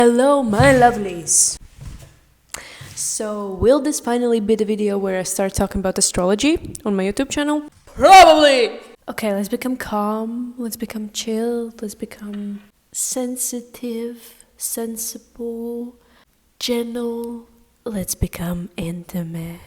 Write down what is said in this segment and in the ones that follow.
Hello, my lovelies. So, will this finally be the video where I start talking about astrology on my YouTube channel? Probably! Okay, let's become calm, let's become chill, let's become sensitive, sensible, gentle, let's become intimate.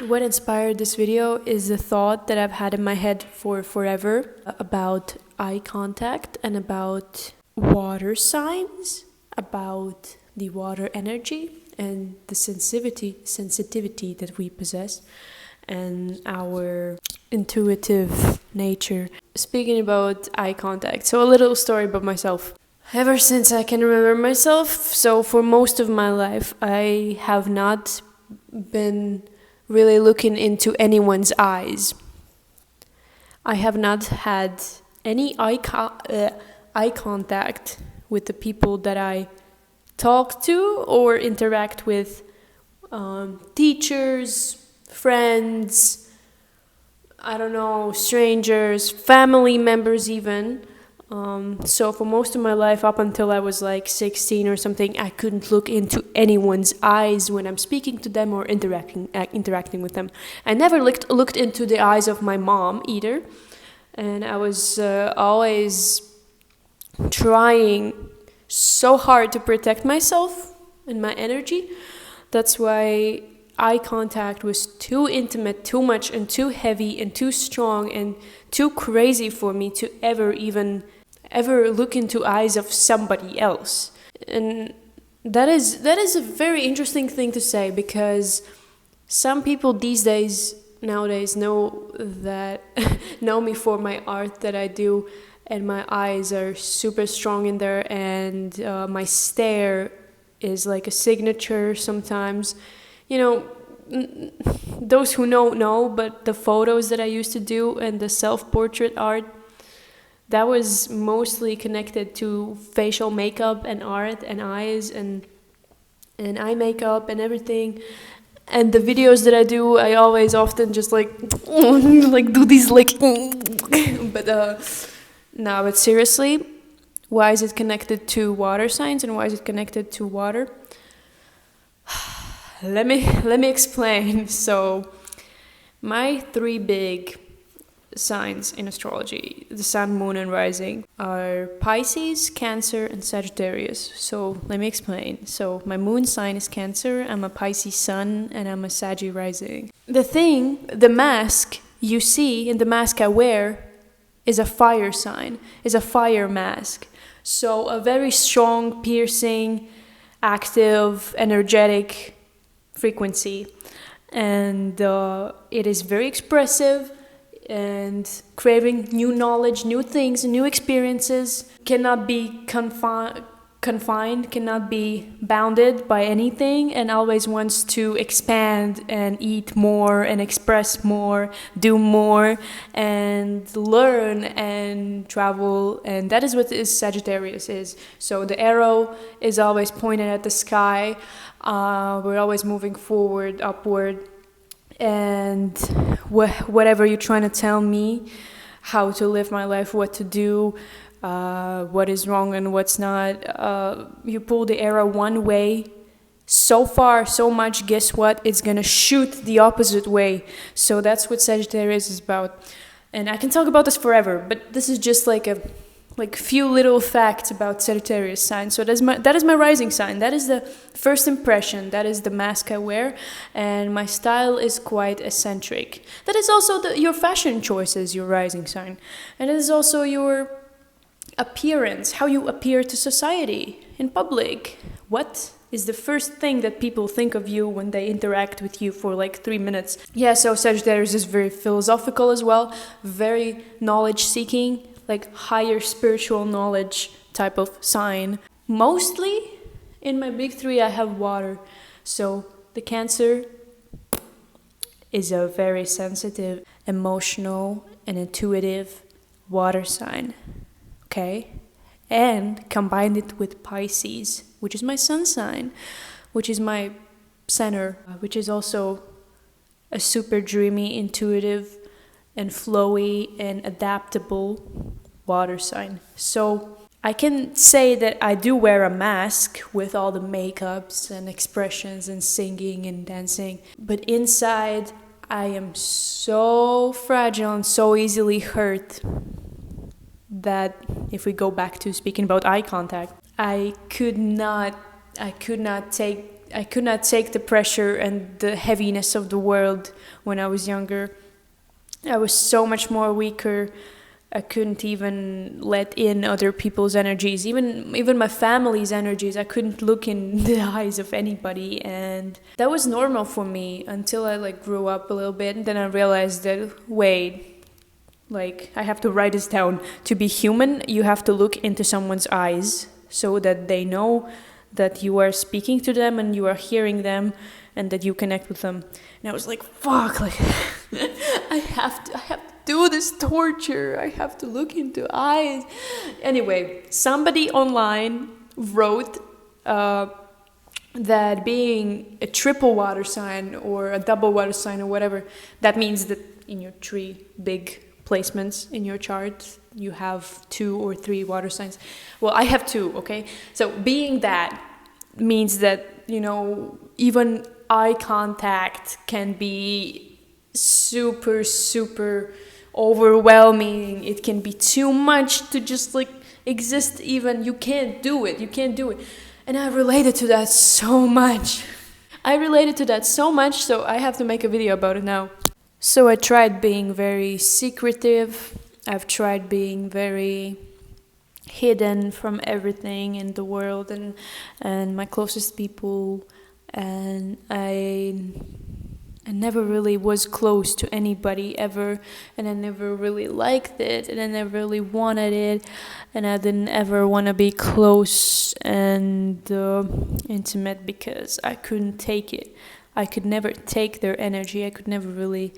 What inspired this video is a thought that I've had in my head for forever about eye contact and about water signs, about the water energy and the sensitivity that we possess and our intuitive nature. Speaking about eye contact, so a little story about myself. Ever since I can remember myself, so for most of my life, I have not been really looking into anyone's eyes. I have not had any eye contact with the people that I talk to or interact with, teachers, friends, I don't know, strangers, family members even. So for most of my life, up until I was like 16 or something, I couldn't look into anyone's eyes when I'm speaking to them or interacting with them. I never looked into the eyes of my mom either. And I was always trying so hard to protect myself and my energy. That's why eye contact was too intimate, too much, and too heavy, and too strong, and too crazy for me to ever look into eyes of somebody else. And that is a very interesting thing to say, because some people nowadays know me for my art that I do, and my eyes are super strong in there, and my stare is like a signature sometimes. You know, those who know, but the photos that I used to do and the self-portrait art, that was mostly connected to facial makeup and art and eyes and eye makeup and everything. And the videos that I do, I always often just like do these but seriously, why is it connected to water signs and why is it connected to water? Let me explain. So, my three big signs in astrology, the sun, moon, and rising, are Pisces, Cancer, and Sagittarius. So let me explain. So my moon sign is Cancer, I'm a Pisces sun, and I'm a Saggy rising. The mask you see in the mask I wear is a fire sign, is a fire mask. So a very strong, piercing, active, energetic frequency. And it is very expressive and craving new knowledge, new things, new experiences, cannot be confined, cannot be bounded by anything, and always wants to expand and eat more and express more, do more and learn and travel. And that is what this Sagittarius is. So the arrow is always pointed at the sky. We're always moving forward, upward. And whatever you're trying to tell me, how to live my life, what to do, what is wrong and what's not, you pull the arrow one way, so far, so much, guess what? It's gonna shoot the opposite way. So that's what Sagittarius is about. And I can talk about this forever, but this is just like few little facts about Sagittarius sign. So that is my rising sign. That is the first impression. That is the mask I wear, and my style is quite eccentric. That is also your fashion choices, your rising sign, and it is also your appearance, how you appear to society in public. What is the first thing that people think of you when they interact with you for like 3 minutes? Yeah, so Sagittarius is very philosophical as well, very knowledge-seeking, like higher spiritual knowledge type of sign. Mostly in my big three I have water. So the Cancer is a very sensitive, emotional, and intuitive water sign. Okay? And combined it with Pisces, which is my sun sign, which is my center, which is also a super dreamy, intuitive, and flowy and adaptable water sign. So I can say that I do wear a mask with all the makeups and expressions and singing and dancing, but inside I am so fragile and so easily hurt that if we go back to speaking about eye contact, I could not take the pressure and the heaviness of the world when I was younger. I was so much more weaker. I couldn't even let in other people's energies, even my family's energies. I couldn't look in the eyes of anybody, and that was normal for me until I grew up a little bit, and then I realized that wait, I have to write this down. To be human, you have to look into someone's eyes so that they know that you are speaking to them and you are hearing them and that you connect with them. And I was like, fuck, I have to do this torture. I have to look into eyes. Anyway, somebody online wrote that being a triple water sign or a double water sign or whatever, that means that in your 3 big placements in your chart, you have 2 or 3 water signs. Well, I have 2, okay? So being that means that, even eye contact can be super, super overwhelming. It can be too much to just exist even. You can't do it. And I related to that so much. So I have to make a video about it now. So I tried being very secretive. I've tried being very hidden from everything in the world and my closest people, and I never really was close to anybody ever, and I never really liked it, and I never really wanted it, and I didn't ever want to be close and intimate because I couldn't take it. I could never take their energy. I could never really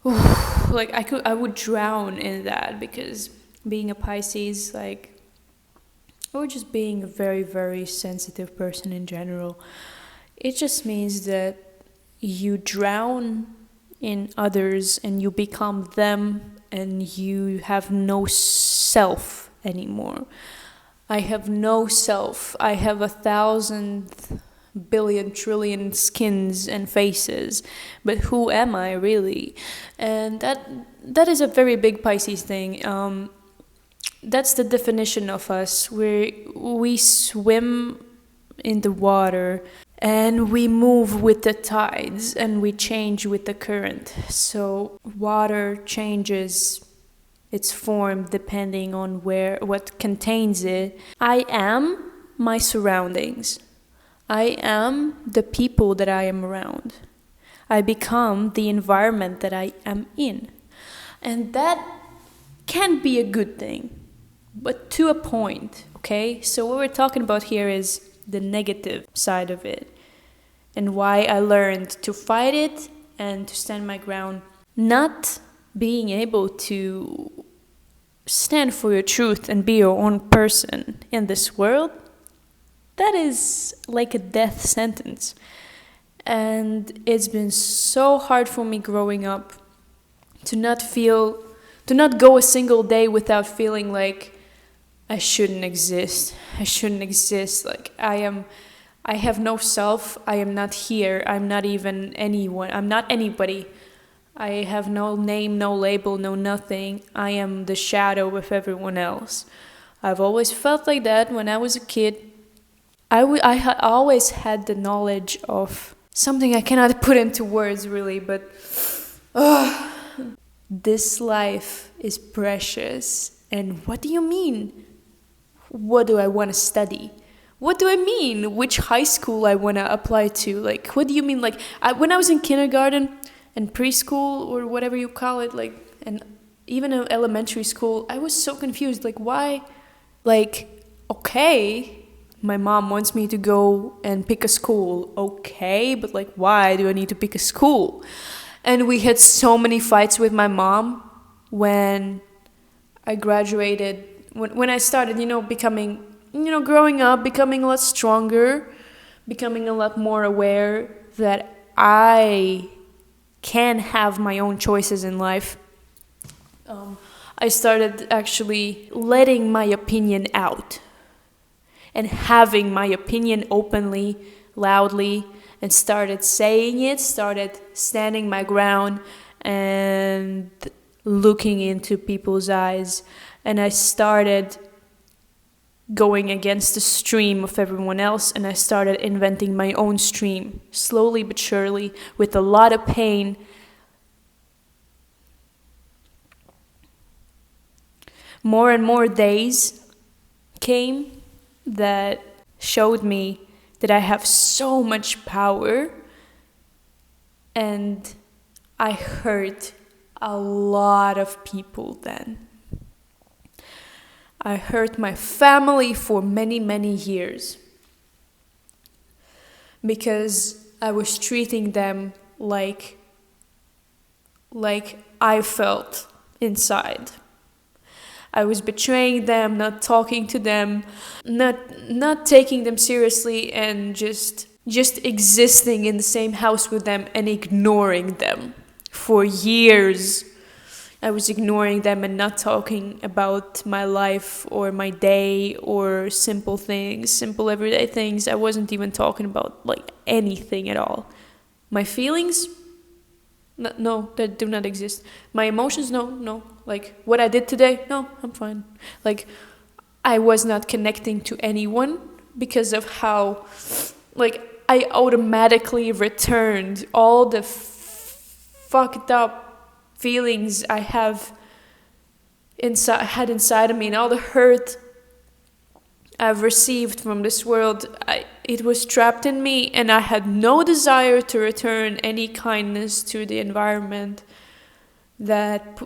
I would drown in that, because being a Pisces, or just being a very, very sensitive person in general, it just means that you drown in others and you become them and you have no self anymore. I have no self. I have 1,000 billion trillion skins and faces, but who am I really? And that is a very big Pisces thing. That's the definition of us. We swim in the water and we move with the tides and we change with the current. So water changes its form depending on what contains it. I am my surroundings. I am the people that I am around. I become the environment that I am in. And that can be a good thing, but to a point, okay? So what we're talking about here is the negative side of it, and why I learned to fight it and to stand my ground. Not being able to stand for your truth and be your own person in this world, that is like a death sentence. And it's been so hard for me growing up to not go a single day without feeling like I shouldn't exist. I have no self. I am not here. I'm not even anyone. I'm not anybody. I have no name, no label, no nothing. I am the shadow of everyone else. I've always felt like that when I was a kid. I always had the knowledge of something I cannot put into words really, but this life is precious. And what do you mean? What do I want to study? What do I mean? Which high school I want to apply to? What do you mean? When I was in kindergarten and preschool or whatever you call it, and even in elementary school, I was so confused. Why? Okay, my mom wants me to go and pick a school. Okay, but why do I need to pick a school? And we had so many fights with my mom when I graduated, when I started, becoming, growing up, becoming a lot stronger, becoming a lot more aware that I can have my own choices in life. I started actually letting my opinion out and having my opinion openly, loudly, and started saying it, started standing my ground and looking into people's eyes. And I started going against the stream of everyone else, and I started inventing my own stream, slowly but surely, with a lot of pain. More and more days came that showed me that I have so much power, and I hurt a lot of people then. I hurt my family for many, many years because I was treating them like I felt inside. I was betraying them, not talking to them, not taking them seriously, and just existing in the same house with them and ignoring them for years. I was ignoring them and not talking about my life or my day or simple things, simple everyday things. I wasn't even talking about like anything at all. My feelings, no, that do not exist. My emotions, no. Like what I did today, no, I'm fine. Like I was not connecting to anyone because of how, like, I automatically returned all the fucked up feelings I had inside of me, and all the hurt I've received from this world. It was trapped in me, and I had no desire to return any kindness to the environment that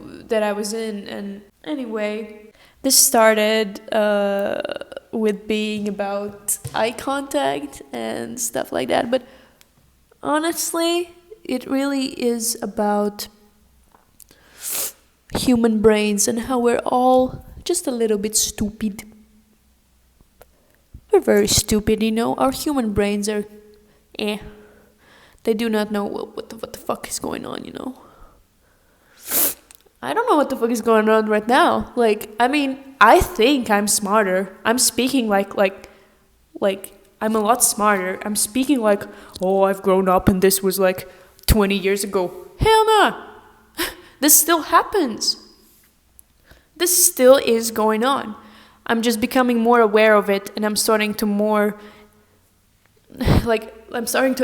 I was in. And anyway, this started with being about eye contact and stuff like that, but honestly, it really is about human brains and how we're all just a little bit stupid. We're very stupid, you know. Our human brains are they do not know what the fuck is going on, you know. I don't know what the fuck is going on right now. Like, I mean, I think I'm smarter. I'm speaking like I'm a lot smarter. I'm speaking like, oh, I've grown up and this was like 20 years ago. Hell no. This still happens. This still is going on. I'm just becoming more aware of it, and I'm starting to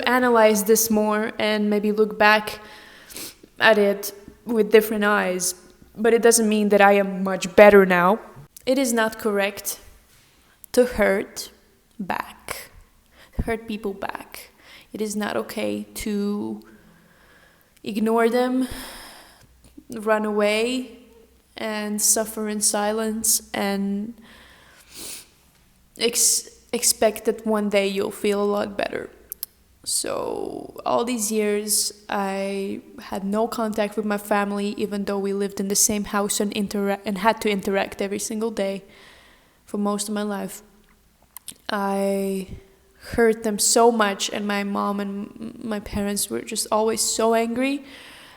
analyze this more and maybe look back at it with different eyes. But it doesn't mean that I am much better now. It is not correct to hurt people back. It is not okay to ignore them, run away, and suffer in silence, and expect that one day you'll feel a lot better. So all these years I had no contact with my family, even though we lived in the same house and had to interact every single day for most of my life. I hurt them so much, and my mom and my parents were just always so angry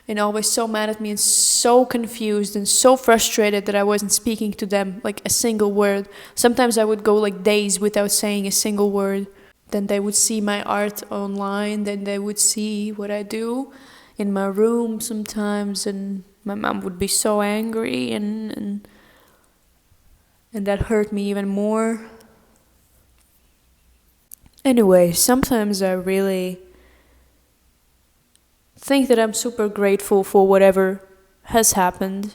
and always so mad at me and so confused and so frustrated that I wasn't speaking to them like a single word. Sometimes I would go like days without saying a single word. Then they would see my art online, then they would see what I do in my room sometimes, and my mom would be so angry, and that hurt me even more. Anyway, sometimes I really think that I'm super grateful for whatever has happened,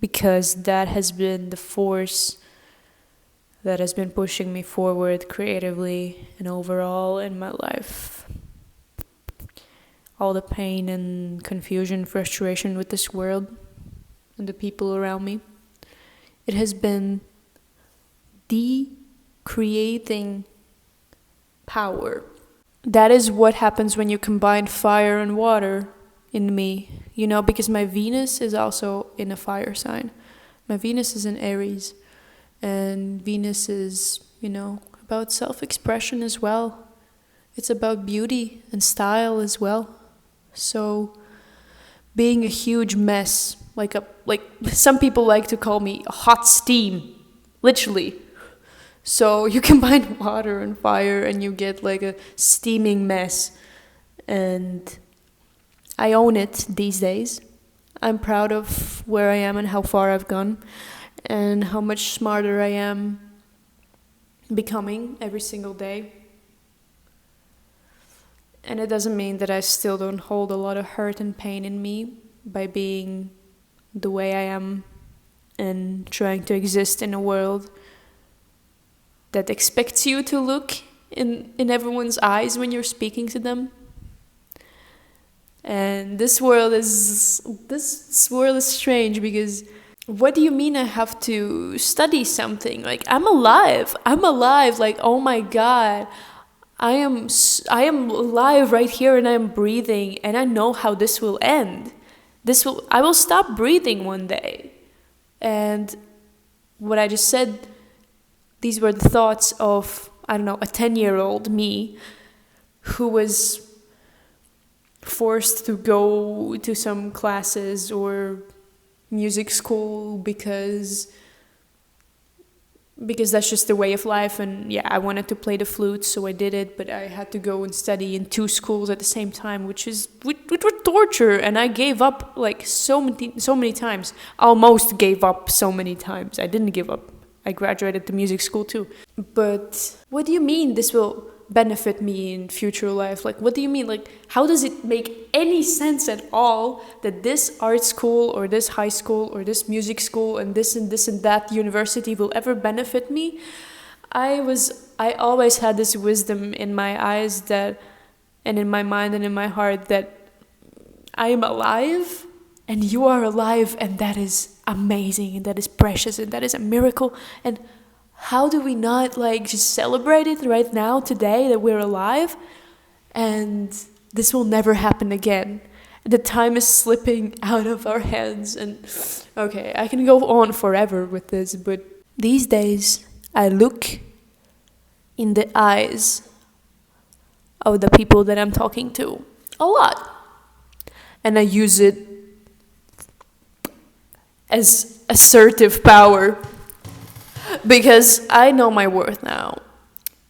because that has been the force that has been pushing me forward creatively and overall in my life. All the pain and confusion, frustration with this world and the people around me. It has been the creating power. That is what happens when you combine fire and water in me, you know, because my Venus is also in a fire sign. My Venus is in Aries, and Venus is, you know, about self-expression as well. It's about beauty and style as well. So being a huge mess, like a like some people like to call me hot steam, literally. So you combine water and fire and you get like a steaming mess. And I own it these days. I'm proud of where I am and how far I've gone and how much smarter I am becoming every single day. And it doesn't mean that I still don't hold a lot of hurt and pain in me by being the way I am and trying to exist in a world that expects you to look in everyone's eyes when you're speaking to them. And this world is strange because what do you mean I have to study something? Like, I'm alive, like, oh my God, I am alive right here and I'm breathing and I know how this will end. I will stop breathing one day. And what I just said, these were the thoughts of, I don't know, a 10-year-old me who was forced to go to some classes or music school because that's just the way of life. And yeah, I wanted to play the flute, so I did it, but I had to go and study in 2 schools at the same time, which were torture. And I gave up like so many times. Almost gave up so many times. I didn't give up. I graduated the music school too. But what do you mean this will benefit me in future life? Like, what do you mean? Like, how does it make any sense at all that this art school or this high school or this music school and this and that university will ever benefit me? I always had this wisdom in my eyes that, and in my mind and in my heart, that I am alive and you are alive, and that is amazing and that is precious and that is a miracle. And how do we not like just celebrate it right now, today, that we're alive? And this will never happen again. The time is slipping out of our hands. And okay, I can go on forever with this, but these days I look in the eyes of the people that I'm talking to a lot. And I use it as assertive power. Because I know my worth now.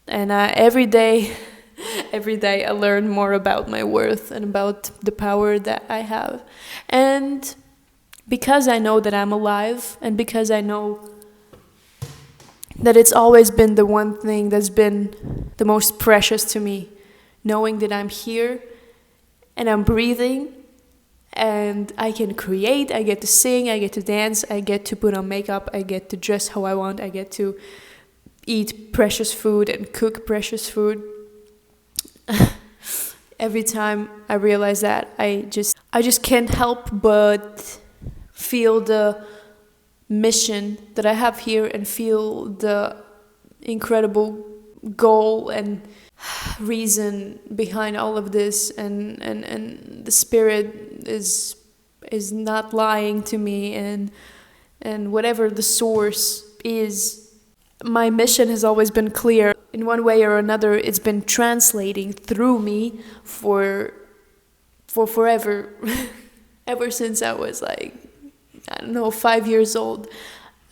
And every day I learn more about my worth and about the power that I have. And because I know that I'm alive, and because I know that it's always been the one thing that's been the most precious to me, knowing that I'm here and I'm breathing and I can create, I get to sing, I get to dance, I get to put on makeup, I get to dress how I want, I get to eat precious food and cook precious food. Every time I realize that, I just can't help but feel the mission that I have here and feel the incredible goal and reason behind all of this, and the spirit is not lying to me, and whatever the source is, my mission has always been clear. In one way or another, it's been translating through me for forever. Ever since I was like, I don't know, 5 years old,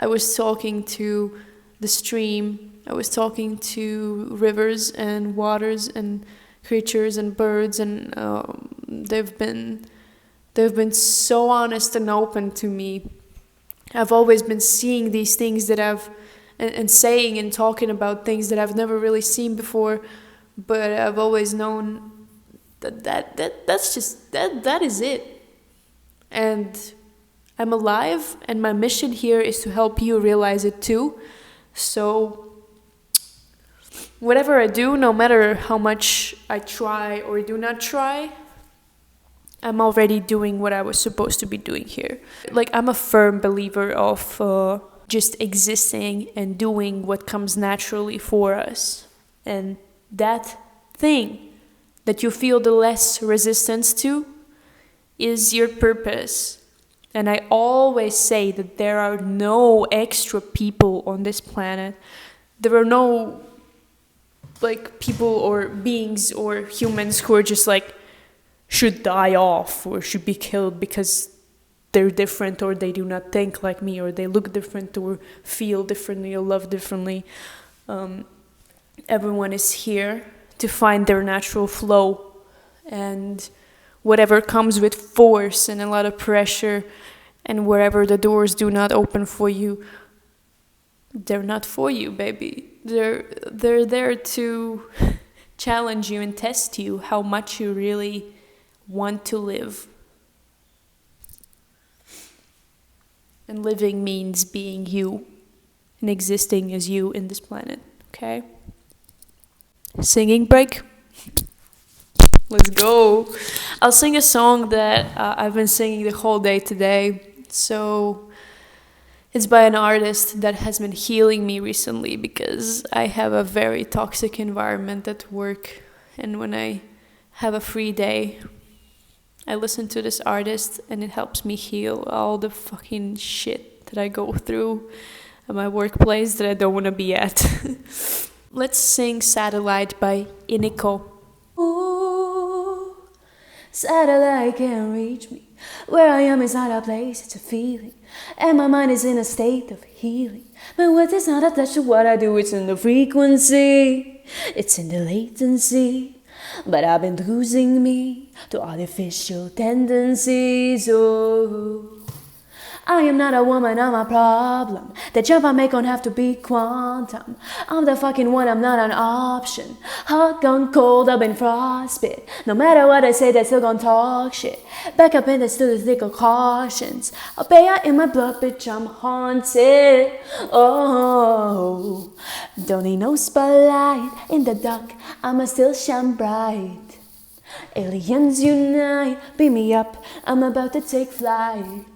I was talking to the stream. I was talking to rivers and waters and creatures and birds, and they've been so honest and open to me. I've always been seeing these things that and saying and talking about things that I've never really seen before, but I've always known that's just that is it. And I'm alive, and my mission here is to help you realize it too. So whatever I do, no matter how much I try or do not try, I'm already doing what I was supposed to be doing here. Like, I'm a firm believer of just existing and doing what comes naturally for us. And that thing that you feel the less resistance to is your purpose. And I always say that there are no extra people on this planet. There are no like people or beings or humans who are just like should die off or should be killed because they're different, or they do not think like me, or they look different, or feel differently, or love differently. Everyone is here to find their natural flow, and whatever comes with force and a lot of pressure, and wherever the doors do not open for you, they're not for you, baby. They're there to challenge you and test you how much you really want to live. And living means being you and existing as you in this planet, okay? Singing break. Let's go. I'll sing a song that I've been singing the whole day today. So it's by an artist that has been healing me recently, because I have a very toxic environment at work. And when I have a free day, I listen to this artist, and it helps me heal all the fucking shit that I go through at my workplace that I don't want to be at. Let's sing Satellite by Iniko. Ooh, satellite can't reach me. Where I am is not a place, it's a feeling. And my mind is in a state of healing. My words is not attached to what I do, it's in the frequency. It's in the latency. But I've been losing me to artificial tendencies. Oh, I am not a woman, I'm a problem. The jump I make don't have to be quantum. I'm the fucking one, I'm not an option. Hot gone cold, I've been frostbit. No matter what I say, they still gon' talk shit. Back up in the still thick of cautions. I'll pay out in my blood, bitch, I'm haunted. Oh, don't need no spotlight in the dark, I'ma still shine bright. Aliens unite, beam me up, I'm about to take flight.